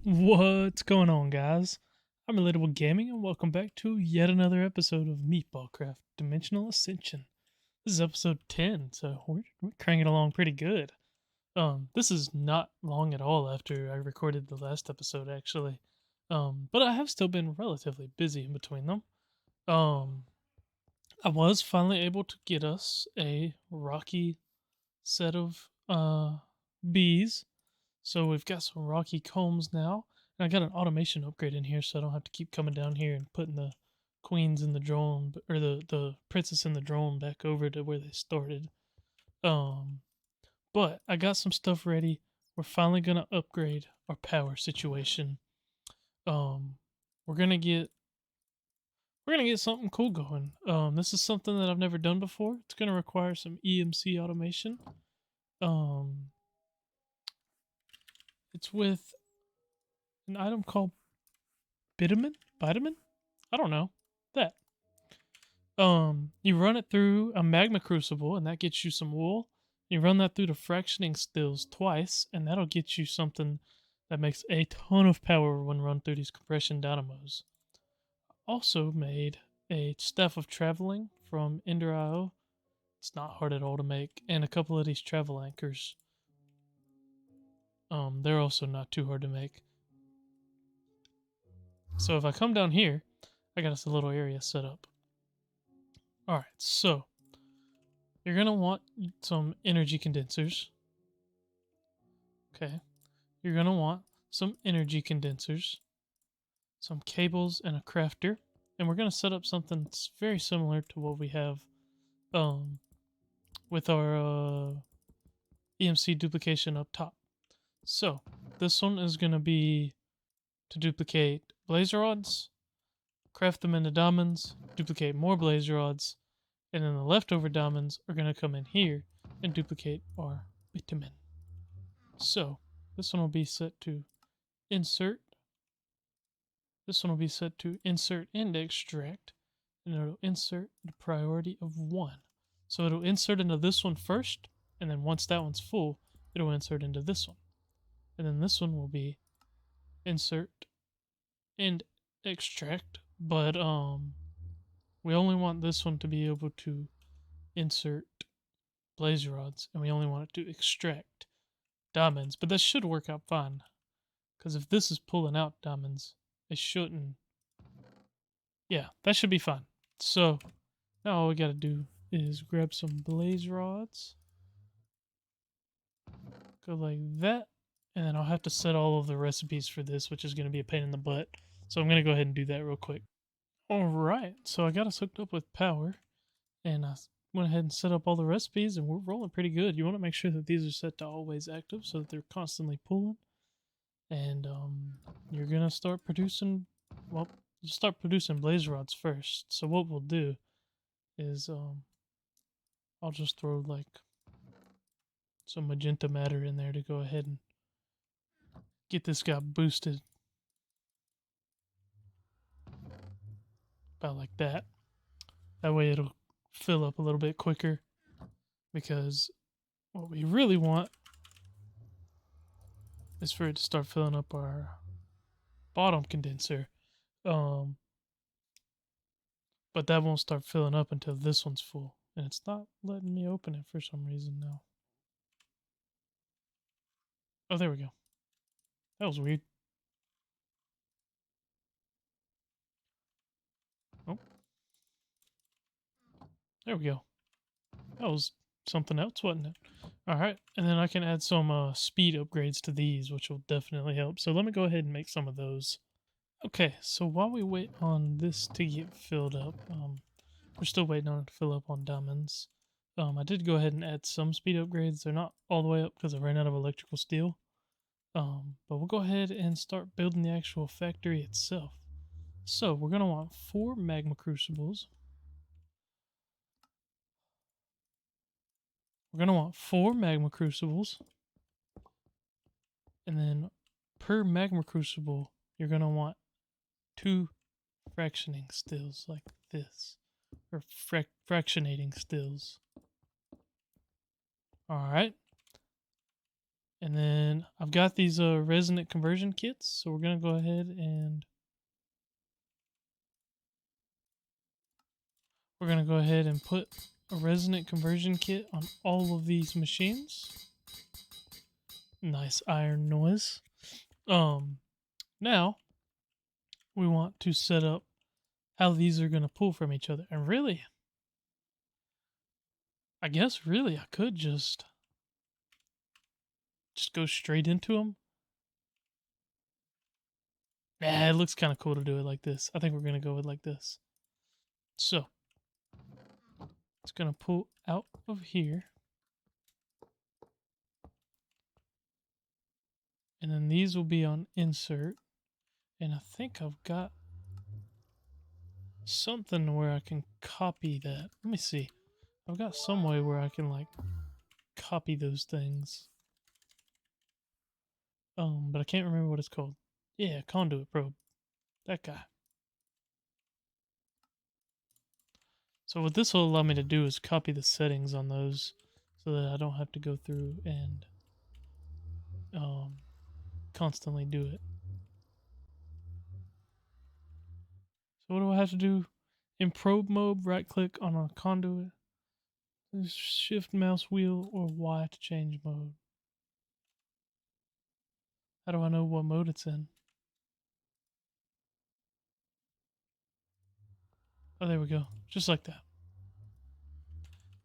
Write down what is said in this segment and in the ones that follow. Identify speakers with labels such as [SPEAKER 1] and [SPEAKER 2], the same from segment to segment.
[SPEAKER 1] What's going on, guys? I'm Relatable Gaming, and welcome back to yet another episode of MeatballCraft Dimensional Ascension. This is episode 10, so we're cranking along pretty good. This is not long at all after I recorded the last episode, actually. But I have still been relatively busy in between them. Um, I was finally able to get us a rocky set of bees. So we've got some rocky combs now. And I got an automation upgrade in here so I don't have to keep coming down here and putting the queens in the drone or the princess in the drone back over to where they started. Um but I got some stuff ready. We're finally gonna upgrade our power situation. Um we're gonna get something cool going. This is something that I've never done before. It's gonna require some EMC automation. Um it's with an item called Bitumen? I don't know. That. You run it through a magma crucible, and that gets you some wool. You run that through the fractioning stills twice, and that'll get you something that makes a ton of power when run through these compression dynamos. Also made a staff of traveling from Ender.io. It's not hard at all to make, and a couple of these travel anchors. They're also not too hard to make. So if I come down here, I got us a little area set up. Alright, so you're going to want some energy condensers. Okay. You're going to want some energy condensers, some cables, and a crafter. And we're going to set up something that's very similar to what we have with our EMC duplication up top. So this one is going to be to duplicate blaze rods, craft them into diamonds, duplicate more blaze rods, and then the leftover diamonds are going to come in here and duplicate our bitumen. So this one will be set to insert. This one will be set to insert and extract, and it'll insert the priority of 1. So it'll insert into this one first, and then once that one's full, it'll insert into this one. And then this one will be insert and extract, but we only want this one to be able to insert blaze rods, and we only want it to extract diamonds, but that should work out fine. Because if this is pulling out diamonds, it shouldn't. Yeah, that should be fine. So now all we gotta do is grab some blaze rods. Go like that. And then I'll have to set all of the recipes for this, which is going to be a pain in the butt. So I'm going to go ahead and do that real quick. Alright, so I got us hooked up with power. And I went ahead and set up all the recipes, and we're rolling pretty good. You want to make sure that these are set to always active so that they're constantly pulling. And you're going to start producing, well, you start producing blaze rods first. So what we'll do is I'll just throw like some magenta matter in there to go ahead and get this guy boosted. About like that. That way it'll fill up a little bit quicker, because what we really want is for it to start filling up our bottom condenser. But that won't start filling up until this one's full, and it's not letting me open it for some reason now. Oh, there we go. That was weird. Oh, there we go. That was something else, wasn't it? Alright, and then I can add some speed upgrades to these, which will definitely help. So let me go ahead and make some of those. Okay, so while we wait on this to get filled up, we're still waiting on it to fill up on diamonds. I did go ahead and add some speed upgrades. They're not all the way up because I ran out of electrical steel. But we'll go ahead and start building the actual factory itself. So we're going to want 4 magma crucibles. We're going to want 4 magma crucibles. And then per magma crucible, you're going to want 2 fractioning stills like this. Or fractionating stills. Alright. And then I've got these resonant conversion kits, so we're gonna go ahead and put a resonant conversion kit on all of these machines. Nice iron noise. Now we want to set up how these are gonna pull from each other. And really, I guess really I could just go straight into them. Nah, it looks kind of cool to do it like this. I think we're gonna go with like this. So it's gonna pull out of here. And then these will be on insert. And I think I've got something where I can copy that. Let me see. I've got some way where I can like copy those things. But I can't remember what it's called. Yeah, conduit probe. That guy. So what this will allow me to do is copy the settings on those so that I don't have to go through and constantly do it. So what do I have to do? In probe mode, right click on a conduit. Shift mouse wheel or Y to change mode. How do I know what mode it's in? Oh, there we go. Just like that.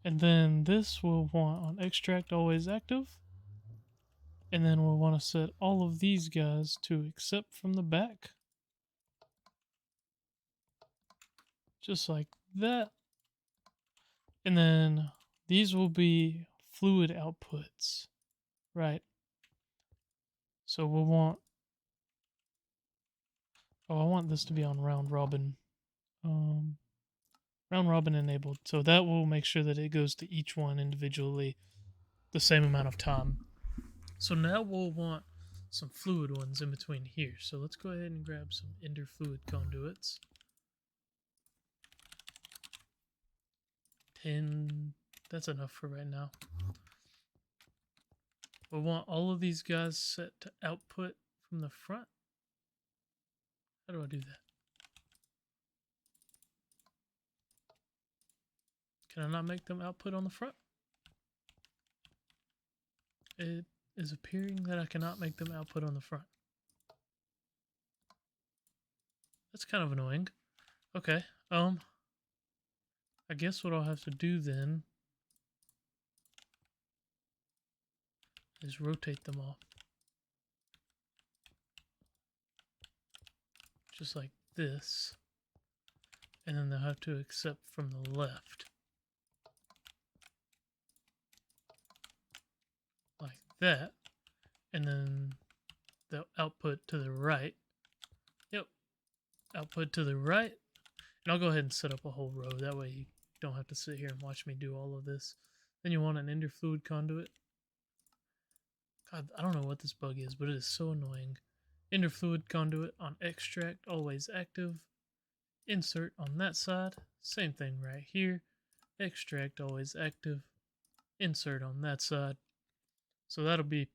[SPEAKER 1] And then this we'll want on extract always active. And then we'll want to set all of these guys to accept from the back. Just like that. And then these will be fluid outputs, right? So we'll want, I want this to be on round robin. Round robin enabled. So that will make sure that it goes to each one individually the same amount of time. So now we'll want some fluid ones in between here. So let's go ahead and grab some ender fluid conduits. 10, that's enough for right now. We'll want all of these guys set to output from the front. How do I do that? Can I not make them output on the front? It is appearing that I cannot make them output on the front. That's kind of annoying. Okay, I guess what I'll have to do then is rotate them all. Just like this. And then they'll have to accept from the left. Like that. And then they'll output to the right. Yep. Output to the right. And I'll go ahead and set up a whole row. That way you don't have to sit here and watch me do all of this. Then you want an ender fluid conduit. God, I don't know what this bug is, but it is so annoying. Ender fluid conduit on extract, always active. Insert on that side. Same thing right here. Extract, always active. Insert on that side. So that'll be,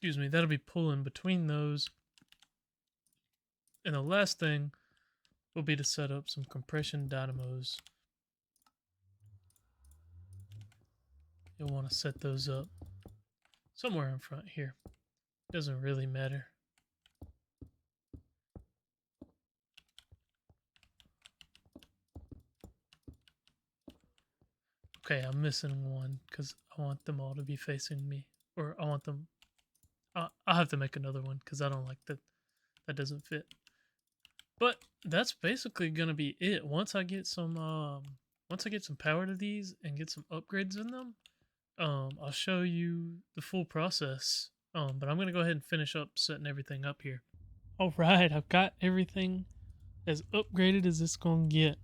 [SPEAKER 1] that'll be pulling between those. And the last thing will be to set up some compression dynamos. You'll want to set those up somewhere in front here. Doesn't really matter. Okay, I'm missing one because I want them all to be facing me. Or I want them... I'll have to make another one because I don't like that. That doesn't fit. But that's basically going to be it. Once I get some power to these and get some upgrades in them, I'll show you the full process. But I'm going to go ahead and finish up setting everything up here. Alright, I've got everything as upgraded as it's going to get.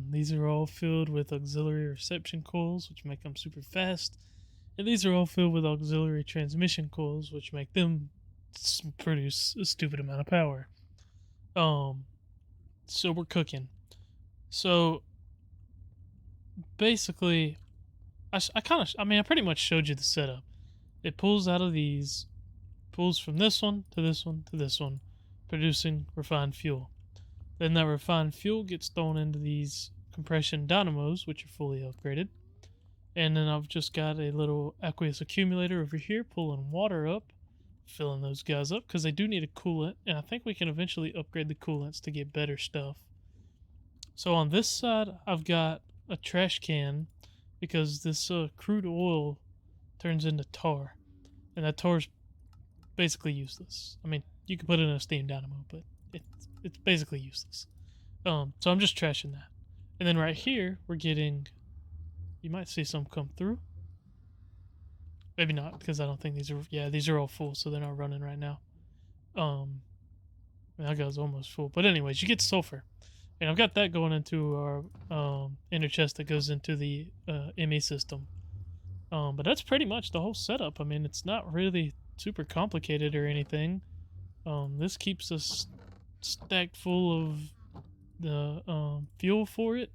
[SPEAKER 1] These are all filled with auxiliary reception coils, which make them super fast. And these are all filled with auxiliary transmission coils, which make them produce a stupid amount of power. So we're cooking. So basically, I pretty much showed you the setup. it pulls out of these, pulls from this one to this one to this one, producing refined fuel. Then that refined fuel gets thrown into these compression dynamos, which are fully upgraded. And then I've just got a little aqueous accumulator over here pulling water up, filling those guys up because they do need a coolant, and I think we can eventually upgrade the coolants to get better stuff. So on this side, I've got a trash can because this crude oil turns into tar, and that tar is basically useless. I mean, you can put it in a steam dynamo, but it's basically useless. So I'm just trashing that. And then right here, we're getting, you might see some come through. Maybe not, because I don't think these are, yeah, these are all full, so they're not running right now. That guy's almost full. But anyways, you get sulfur. And I've got that going into our inner chest that goes into the ME system. But that's pretty much the whole setup. I mean, it's not really super complicated or anything. This keeps us stacked full of the fuel for it.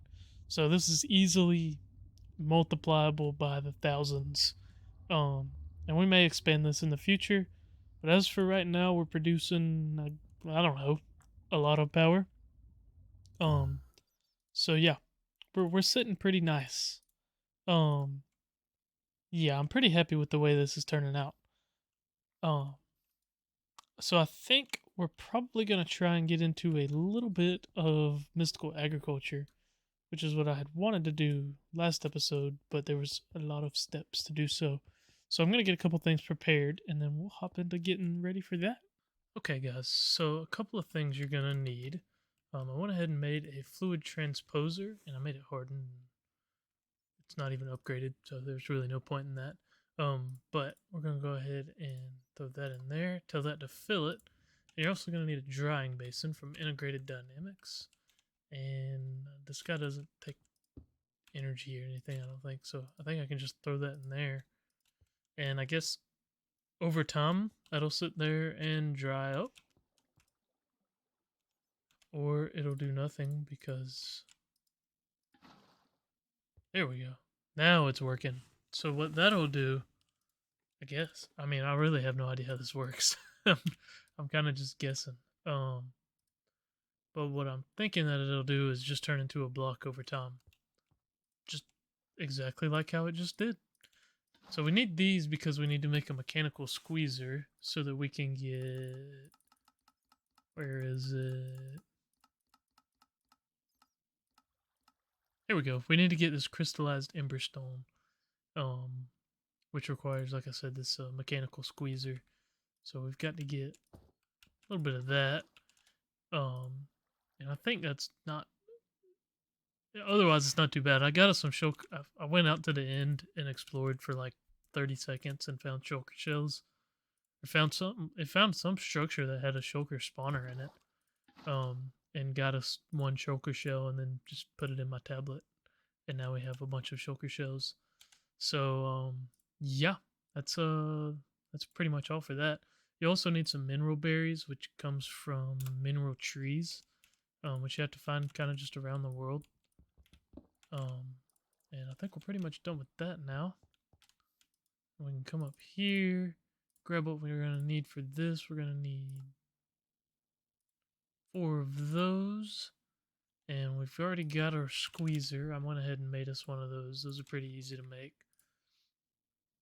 [SPEAKER 1] So this is easily multipliable by the thousands. And we may expand this in the future. But as for right now, we're producing, I don't know, a lot of power. So yeah, we're sitting pretty nice. Yeah, I'm pretty happy with the way this is turning out. So I think we're probably gonna try and get into a little bit of mystical agriculture, which is what I had wanted to do last episode, but there was a lot of steps to do so. So I'm gonna get a couple things prepared, and then we'll hop into getting ready for that. Okay, guys. So a couple of things you're gonna need. I went ahead and made a fluid transposer, and I made it hardened. It's not even upgraded, so there's really no point in that. But we're going to go ahead and throw that in there, tell that to fill it. And you're also going to need a drying basin from Integrated Dynamics. And this guy doesn't take energy or anything, I don't think, so I think I can just throw that in there. And I guess over time, that'll sit there and dry up. Or it'll do nothing because... There we go. Now it's working. So what that'll do, I guess. I mean, I really have no idea how this works. I'm kind of just guessing. But what I'm thinking that it'll do is just turn into a block over time. Just exactly like how it just did. So we need these because we need to make a mechanical squeezer so that we can get... Where is it? Here we go. We need to get this crystallized emberstone, which requires, like I said, this mechanical squeezer. So we've got to get a little bit of that. And I think that's not... Otherwise, it's not too bad. I got us some shulker. I went out to the end and explored for like 30 seconds and found shulker shells. I found something. It found some structure that had a shulker spawner in it. And got us one shulker shell and then just put it in my tablet. And now we have a bunch of shulker shells. So, yeah, that's pretty much all for that. You also need some mineral berries, which comes from mineral trees, which you have to find kind of just around the world. And I think we're pretty much done with that now. We can come up here, grab what we're going to need for this. We're going to need 4 of those. And we've already got our squeezer. I went ahead and made us one of those. Those are pretty easy to make.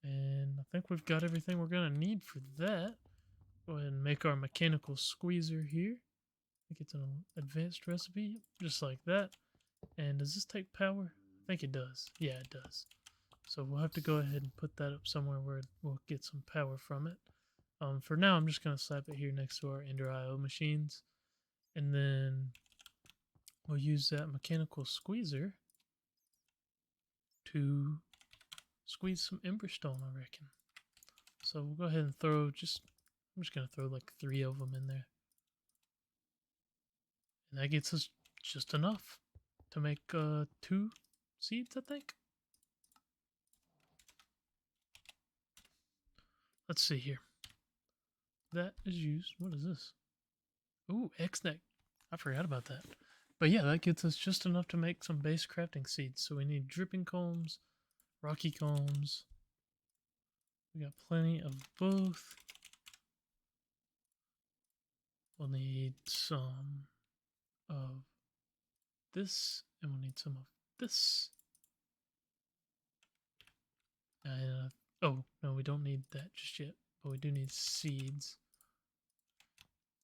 [SPEAKER 1] And I think we've got everything we're going to need for that. Go ahead and make our mechanical squeezer here. I think it's an advanced recipe, just like that. And does this take power? I think it does. Yeah, it does. So we'll have to go ahead and put that up somewhere where we'll get some power from it. For now, I'm just going to slap it here next to our Ender IO machines. And then we'll use that mechanical squeezer to squeeze some emberstone, I reckon. So we'll go ahead and throw I'm just going to throw like 3 of them in there. And that gets us just enough to make 2 seeds, I think. Let's see here. That is used. What is this? Ooh, X-neck. I forgot about that. But yeah, that gets us just enough to make some base crafting seeds. So we need dripping combs, rocky combs, We got plenty of both. We'll need some of this, and we'll need some of this. Oh, no, we don't need that just yet, but we do need seeds.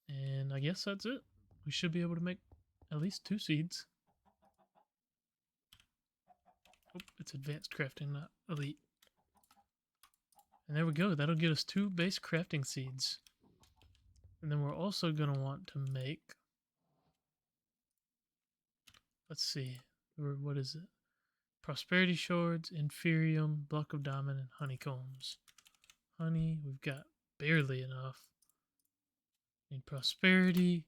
[SPEAKER 1] And I guess that's it. We should be able to make at least 2 seeds. Oh, it's advanced crafting, not elite. And there we go. That'll get us 2 base crafting seeds. And then we're also going to want to make... Let's see. What is it? Prosperity shards, inferium, block of diamond, and honeycombs. Honey, we've got barely enough. Need prosperity.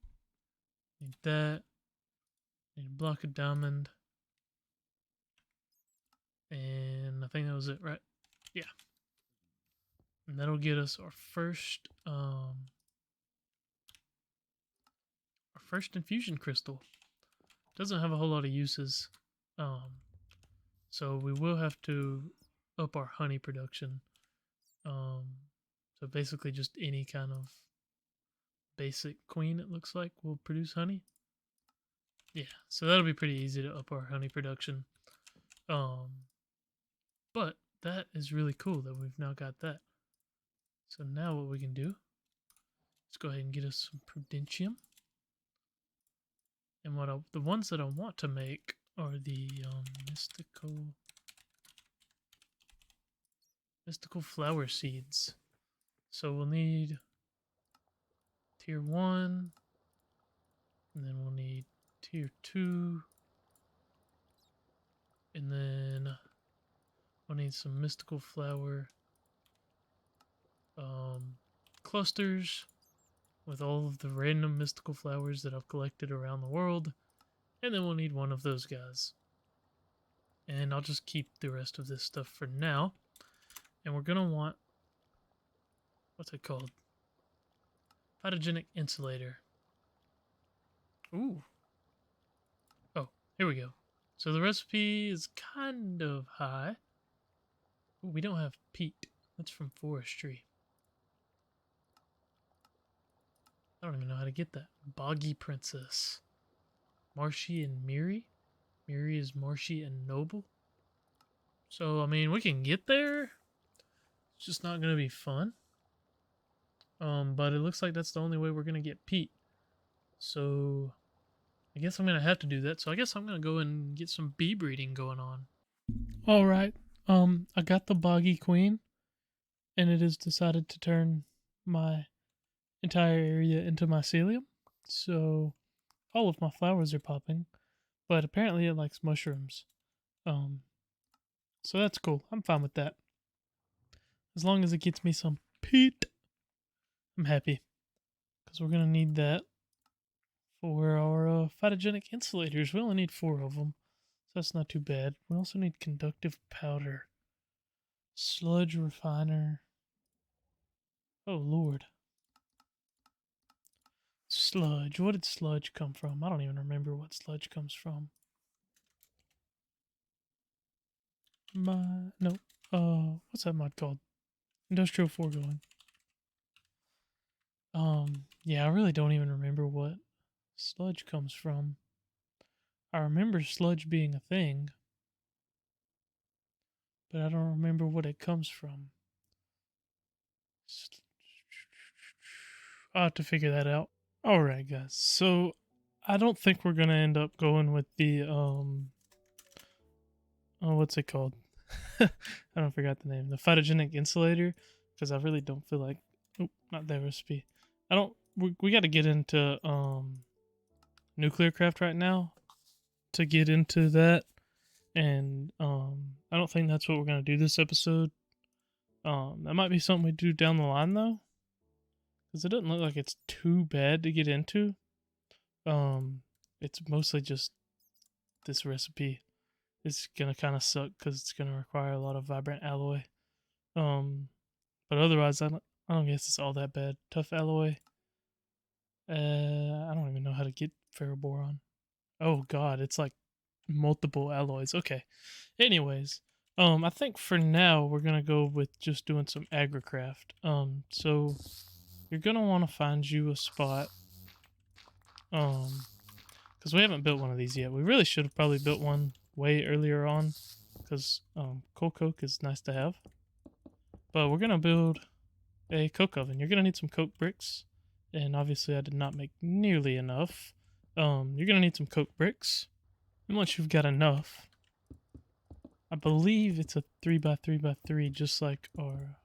[SPEAKER 1] Need that. Need a block of diamond. And I think that was it, right? Yeah. And that'll get us our first infusion crystal. Doesn't have a whole lot of uses. So we will have to up our honey production. So basically just any kind of basic queen, it looks like, will produce honey. Yeah, so that'll be pretty easy to up our honey production. But that is really cool that we've now got that. So now what we can do, let's go ahead and get us some prudentium. And the ones that I want to make are the mystical flower seeds. So we'll need tier 1, and then we'll need tier 2, and then we'll need some mystical flower clusters with all of the random mystical flowers that I've collected around the world, and then we'll need one of those guys. And I'll just keep the rest of this stuff for now. And we're gonna want, what's it called? Photogenic insulator. Ooh. Oh, here we go. So the recipe is kind of high. Ooh, we don't have peat. That's from forestry. I don't even know how to get that. Boggy Princess. Marshy and Miri. Miri is Marshy and Noble. So, I mean, we can get there. It's just not going to be fun. But it looks like that's the only way we're going to get peat. So, I guess I'm going to have to do that. So, I guess I'm going to go and get some bee breeding going on. Alright. I got the Boggy Queen. And it has decided to turn my entire area into mycelium. So, all of my flowers are popping. But apparently it likes mushrooms. So that's cool. I'm fine with that. As long as it gets me some peat, I'm happy. Because we're going to need that for our photogenic insulators. We only need 4 of them. So that's not too bad. We also need conductive powder. Sludge refiner. Oh, Lord. Sludge. What did sludge come from? I don't even remember what sludge comes from. What's that mod called? Industrial foregoing. Yeah, I really don't even remember what sludge comes from. I remember sludge being a thing, but I don't remember what it comes from. I'll have to figure that out. Alright, guys, so I don't think we're gonna end up going with the, what's it called? I don't forgot the name. The photogenic insulator, because I really don't feel like, not that recipe. We got to get into nuclear craft right now to get into that, and I don't think that's what we're gonna do this episode. That might be something we do down the line though, because it doesn't look like it's too bad to get into. It's mostly just this recipe is gonna kind of suck because it's gonna require a lot of vibrant alloy. But otherwise, I don't guess it's all that bad. Tough alloy. I don't even know how to get ferroboron. Oh god, it's like multiple alloys. Okay. Anyways, I think for now we're gonna go with just doing some AgriCraft. So you're gonna want to find you a spot. Because we haven't built one of these yet. We really should have probably built one way earlier on, because coal coke is nice to have. But we're gonna build a coke oven. You're gonna need some coke bricks, and obviously I did not make nearly enough. You're gonna need some coke bricks, and once you've got enough, I believe it's a 3x3x3, just like our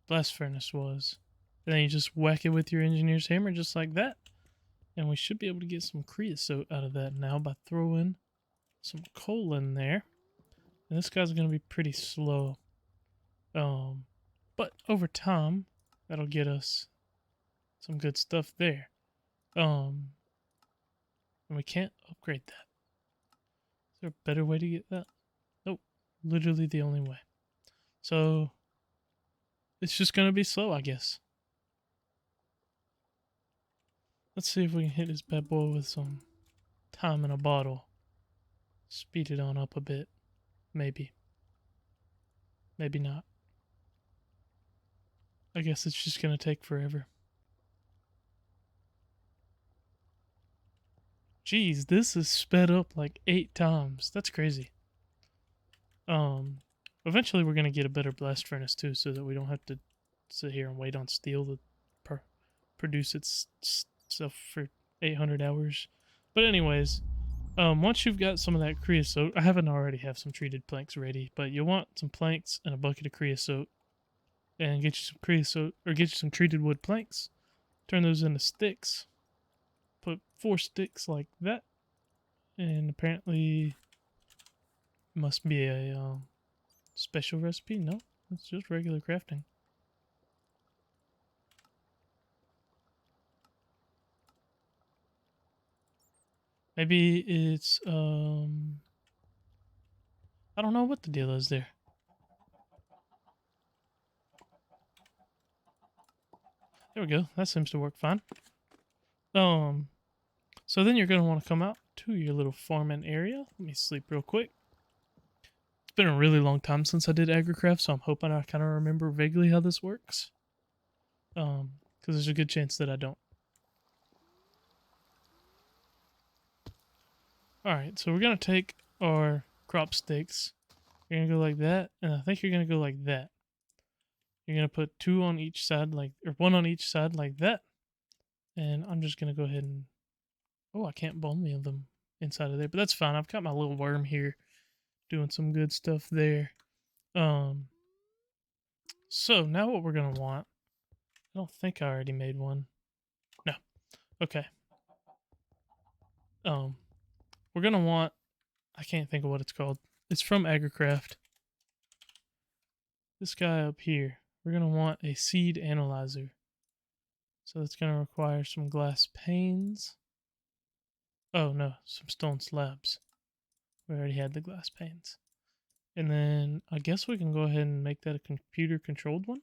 [SPEAKER 1] blast furnace was. And then you just whack it with your engineer's hammer, just like that. And we should be able to get some creosote out of that now by throwing some coal in there. And this guy's going to be pretty slow. But over time, that'll get us some good stuff there. And we can't upgrade that. Is there a better way to get that? Nope. Literally the only way. So it's just going to be slow, I guess. Let's see if we can hit this bad boy with some time in a bottle. Speed it on up a bit. Maybe. Maybe not. I guess it's just going to take forever. Jeez, this is sped up like 8 times. That's crazy. Eventually we're going to get a better blast furnace too, so that we don't have to sit here and wait on steel to produce its stuff for 800 hours. But anyways, once you've got some of that creosote, I haven't already have some treated planks ready, but you'll want some planks and a bucket of creosote, and get you some creosote, or get you some treated wood planks, turn those into sticks, put 4 sticks like that, and apparently it must be a special recipe. No, it's just regular crafting. Maybe it's I don't know what the deal is there. There we go. That seems to work fine. So then you're going to want to come out to your little farming area. Let me sleep real quick. It's been a really long time since I did AgriCraft, so I'm hoping I kind of remember vaguely how this works. Because there's a good chance that I don't. Alright, so we're going to take our crop sticks. You're going to go like that, and I think you're going to go like that. You're going to put 2 on each side, or 1 on each side like that. And I'm just going to go ahead and... Oh, I can't bone meal them inside of there, but that's fine. I've got my little worm here doing some good stuff there. So now what we're going to want... I don't think I already made one. No. Okay. We're going to want... I can't think of what it's called. It's from AgriCraft. This guy up here. We're going to want a seed analyzer. So that's going to require some glass panes. Oh no, some stone slabs. We already had the glass panes. And then I guess we can go ahead and make that a computer controlled one.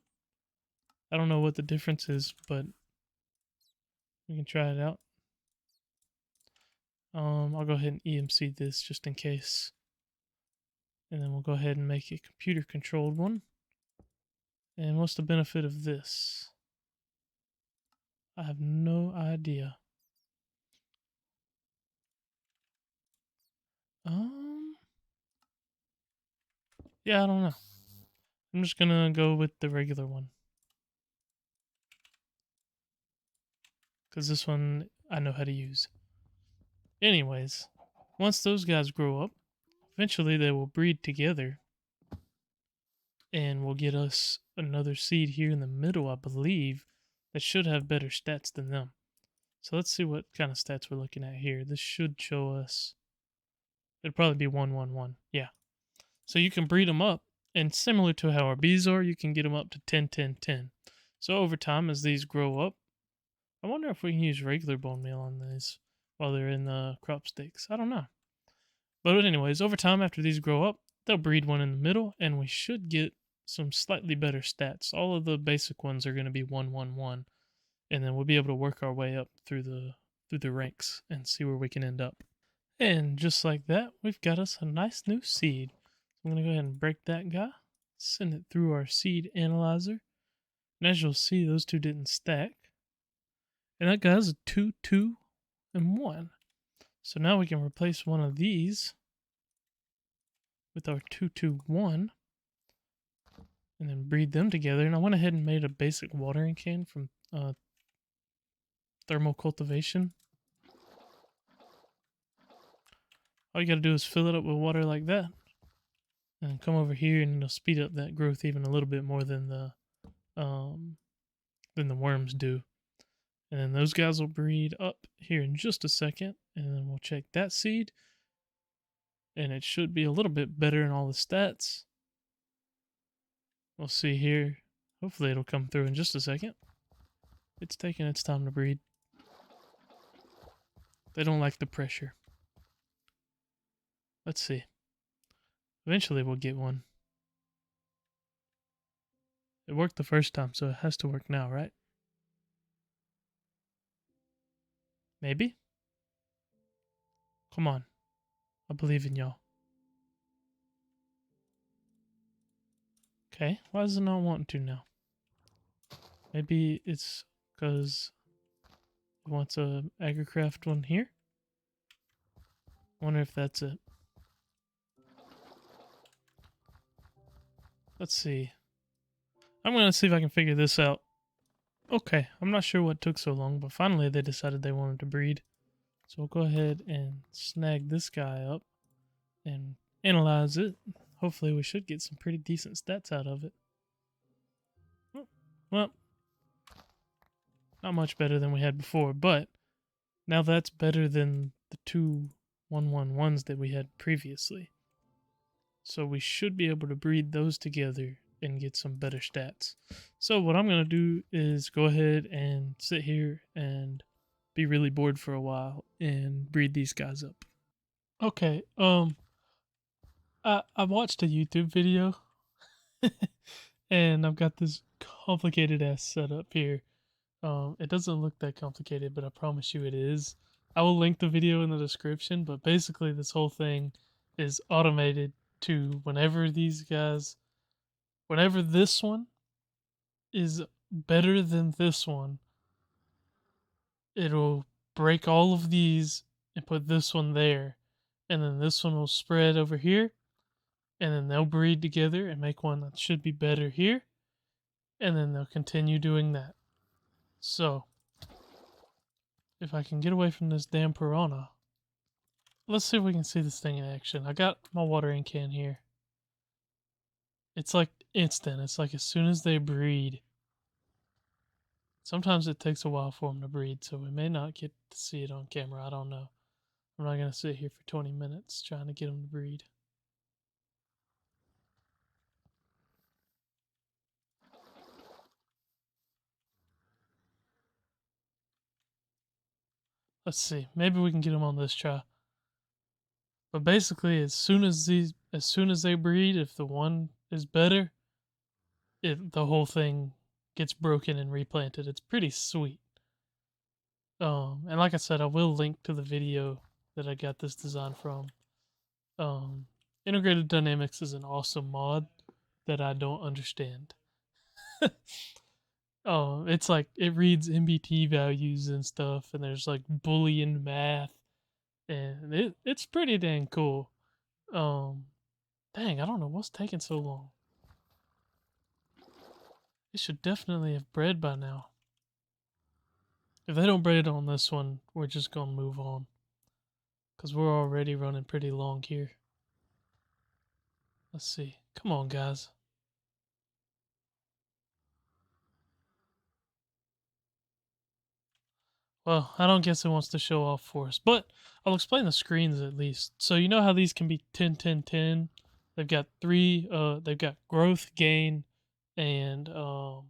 [SPEAKER 1] I don't know what the difference is, but we can try it out. I'll go ahead and EMC this just in case. And then we'll go ahead and make a computer controlled one. And what's the benefit of this? I have no idea. Yeah, I don't know. I'm just gonna go with the regular one. Because this one I know how to use. Anyways, once those guys grow up, eventually they will breed together. And we'll get us another seed here in the middle, I believe, that should have better stats than them. So let's see what kind of stats we're looking at here. This should show us... It'll probably be 1, 1, 1. Yeah. So you can breed them up. And similar to how our bees are, you can get them up to 10, 10, 10. So over time, as these grow up, I wonder if we can use regular bone meal on these while they're in the crop stakes. I don't know. But anyways, over time, after these grow up, they'll breed one in the middle, and we should get some slightly better stats. All of the basic ones are going to be 1, 1, 1. And then we'll be able to work our way up through the ranks and see where we can end up. And just like that, we've got us a nice new seed. I'm going to go ahead and break that guy, send it through our seed analyzer. And as you'll see, those two didn't stack. And that guy's a 2, 2, and 1. So now we can replace one of these with our 2, 2, 1. And then breed them together. And I went ahead and made a basic watering can from thermal cultivation. All you gotta do is fill it up with water like that. And come over here and it'll speed up that growth even a little bit more than the worms do. And then those guys will breed up here in just a second. And then we'll check that seed. And it should be a little bit better in all the stats. We'll see here. Hopefully it'll come through in just a second. It's taking its time to breed. They don't like the pressure. Let's see. Eventually we'll get one. It worked the first time, so it has to work now, right? Maybe? Come on. I believe in y'all. Okay, why is it not wanting to now? Maybe it's because it wants a AgriCraft one here? Wonder if that's it. Let's see. I'm going to see if I can figure this out. Okay, I'm not sure what took so long, but finally they decided they wanted to breed. So we'll go ahead and snag this guy up and analyze it. Hopefully we should get some pretty decent stats out of it. Well, not much better than we had before, but now that's better than the 2 111s that we had previously. So we should be able to breed those together and get some better stats. So what I'm going to do is go ahead and sit here and be really bored for a while and breed these guys up. Okay, I watched a YouTube video and I've got this complicated ass setup here. It doesn't look that complicated, but I promise you it is. I will link the video in the description, but basically this whole thing is automated to whenever this one is better than this one, it'll break all of these and put this one there, and then this one will spread over here, and then they'll breed together and make one that should be better here, and then they'll continue doing that. So, if I can get away from this damn piranha, let's see if we can see this thing in action. I got my watering can here. It's like instant. It's like as soon as they breed. Sometimes it takes a while for them to breed, so we may not get to see it on camera. I don't know. I'm not going to sit here for 20 minutes trying to get them to breed. Let's see. Maybe we can get them on this try. But basically, as soon as they breed, if the one is better, the whole thing gets broken and replanted. It's pretty sweet. And like I said, I will link to the video that I got this design from. Integrated Dynamics is an awesome mod that I don't understand. It's like it reads MBT values and stuff, and there's like Boolean math, and it's pretty dang cool. Dang, I don't know what's taking so long. It should definitely have bred by now. If they don't breed on this one, we're just gonna move on, because we're already running pretty long here. Let's see. Come on, guys. Well, I don't guess it wants to show off for us, but I'll explain the screens at least. So you know how these can be 10, 10, 10? They've got they've got growth, gain, and one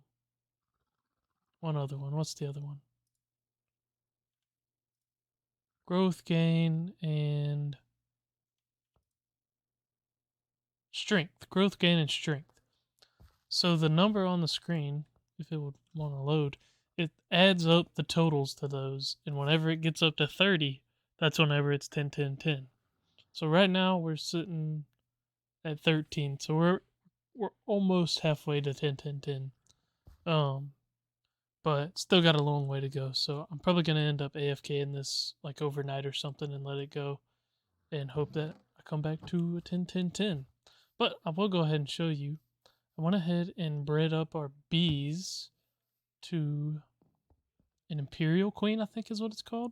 [SPEAKER 1] other one. What's the other one? Growth, gain, and strength. Growth, gain, and strength. So the number on the screen, if it would want to load, it adds up the totals to those, and whenever it gets up to 30, that's whenever it's 10, 10, 10. So right now we're sitting at 13. So we're almost halfway to 10, 10, 10. But still got a long way to go. So I'm probably gonna end up AFK in this like overnight or something and let it go, and hope that I come back to a 10, 10, 10. But I will go ahead and show you. I went ahead and bred up our bees to an Imperial Queen, I think is what it's called.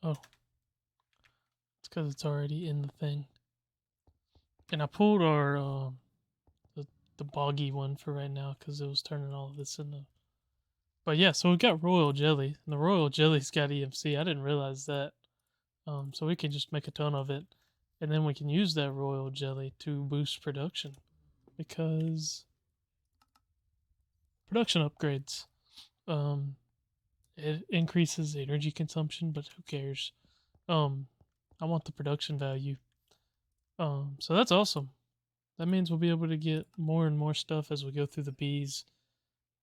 [SPEAKER 1] Oh, it's because it's already in the thing. And I pulled our the boggy one for right now because it was turning all of this into. But yeah, so we got royal jelly, and the royal jelly's got EMC. I didn't realize that. So we can just make a ton of it, and then we can use that royal jelly to boost production, because production upgrades. It increases energy consumption, but who cares? I want the production value. So that's awesome. That means we'll be able to get more and more stuff as we go through the bees,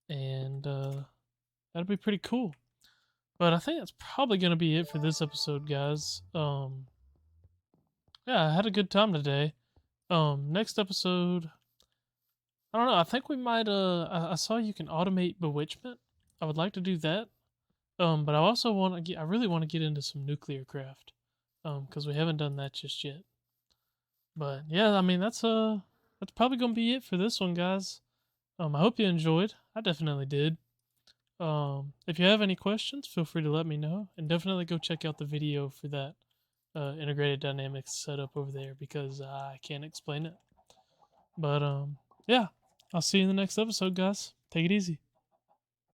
[SPEAKER 1] and that'll be pretty cool. But I think that's probably gonna be it for this episode, guys. Yeah, I had a good time today. Next episode, I don't know. I think we might. I saw you can automate bewitchment. I would like to do that. But I also want to get. I really want to get into some nuclear craft. Because we haven't done that just yet. But yeah, I mean that's probably gonna be it for this one, guys. I hope you enjoyed. I definitely did. If you have any questions, feel free to let me know, and definitely go check out the video for that integrated dynamics setup over there, because I can't explain it. But yeah, I'll see you in the next episode, guys. Take it easy.